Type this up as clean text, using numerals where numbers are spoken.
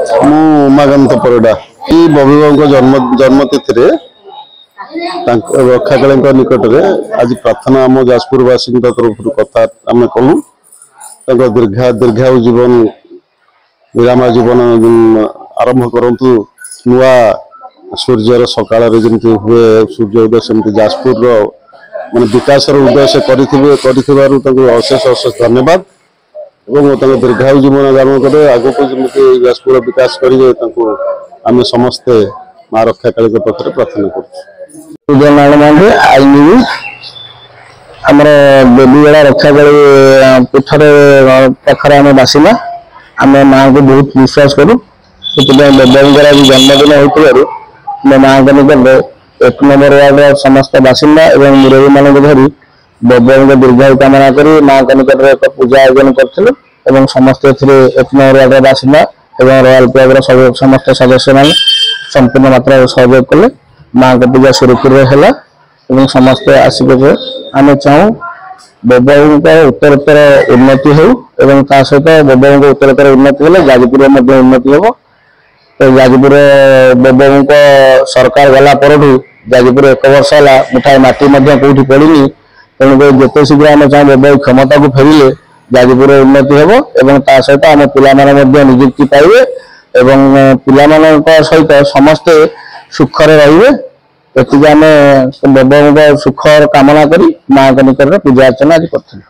ମୁଁ ଉମାକାନ୍ତ ପରିଡ଼ା ଏଇ ବବିବାବୁଙ୍କ ଜନ୍ମତିଥି ରକ୍ଷାକାଳୀଙ୍କ ନିକଟରେ ଆଜି ପ୍ରାର୍ଥନା ଆମ ଯାଜପୁରବାସୀଙ୍କ ତରଫରୁ କଥା ଆମେ କଲୁ। ତାଙ୍କ ଦୀର୍ଘାୟୁ ଜୀବନ ନିରାମୟ ଜୀବନ ଆରମ୍ଭ କରନ୍ତୁ। ନୂଆ ସୂର୍ଯ୍ୟର ସକାଳରେ ଯେମିତି ହୁଏ ସୂର୍ଯ୍ୟ ଉଦୟ, ସେମିତି ଯାଜପୁରର ମାନେ ବିକାଶର ଉଦୟ ସେ କରିଥିବାରୁ ତାଙ୍କୁ ଅଶେଷ ଧନ୍ୟବାଦ ଏବଂ ତାଙ୍କ ଦୀର୍ଘାୟୁ ଜୀବନ ଧାରଣ କରେ। ଆଗକୁ ଯେମିତି ଯାଜପୁର ବିକାଶ କରିବେ ତାଙ୍କୁ ଆମେ ସମସ୍ତେ ମା ରକ୍ଷାକାଳୀଙ୍କ ପାଖରେ ପ୍ରାର୍ଥନା କରୁଛୁ। ଆମର ଦେବୀଗଡ଼ା ରକ୍ଷାକାଳୀ ପୀଠରେ ପାଖରେ ଆମେ ବାସିନ୍ଦା, ଆମେ ମାଙ୍କୁ ବହୁତ ବିଶ୍ୱାସ କରୁ। ସେଥିପାଇଁ ଦେବୀଙ୍କର ଆଜି ଜନ୍ମଦିନ ହୋଇଥିବାରୁ ଆମେ ମାଙ୍କ ନିକଟରେ 1 ନମ୍ବର ୱାର୍ଡର ସମସ୍ତ ବାସିନ୍ଦା ଏବଂ ମୁରବୀମାନଙ୍କୁ ଧରି ଦେବୀଙ୍କ ଦୀର୍ଘାୟୁ କାମନା କରି ମାଙ୍କ ନିକଟରେ ଏକ ପୂଜା ଆୟୋଜନ କରିଥିଲୁ ଏବଂ ସମସ୍ତେ ଏଥିରେ 1 ନମ୍ବର ୱାର୍ଡର ବାସିନ୍ଦା ଏବଂ ରୟାଲ କ୍ଲବର ସମସ୍ତ ସଦସ୍ୟମାନେ ସମ୍ପୂର୍ଣ୍ଣ ମାତ୍ରାରେ ସହଯୋଗ କଲେ। ମାଙ୍କ ପୂଜା ସୁରୁଖୁରୁରେ ହେଲା ଏବଂ ସମସ୍ତେ ଆସିବେ। ଆମେ ଚାହୁଁ ଦେବୀଙ୍କ ଉତ୍ତରୋତ୍ତର ଉନ୍ନତି ହେଉ ଏବଂ ତା ସହିତ ଦେବୀଙ୍କ ଉତ୍ତରୋତ୍ତର ଉନ୍ନତି ହେଲେ ଯାଜପୁରରେ ମଧ୍ୟ ଉନ୍ନତି ହେବ। ଯାଜପୁର ଦେବୀଙ୍କ ସରକାର ଗଲା ପରଠୁ ଯାଜପୁର 1 ବର୍ଷ ହେଲା ମୁଠାଏ ମାଟି ମଧ୍ୟ କୋଉଠି ପଡ଼ିନି। ତେଣୁକରି ଯେତେ ଶୀଘ୍ର ଆମେ ଚାହୁଁ ଦେବୀ କ୍ଷମତାକୁ ଫେରିଲେ ଯାଜପୁରରେ ଉନ୍ନତି ହେବ ଏବଂ ତା ସହିତ ଆମ ପିଲାମାନେ ମଧ୍ୟ ନିଯୁକ୍ତି ପାଇବେ ଏବଂ ପିଲାମାନଙ୍କ ସହିତ ସମସ୍ତେ ସୁଖରେ ରହିବେ। ଏତିକି ଆମେ ଦେବୀଙ୍କ ସୁଖ କାମନା କରି ମାଙ୍କ ନିକଟରେ ପୂଜା ଅର୍ଚ୍ଚନା ଆଜି କରିଥିଲୁ।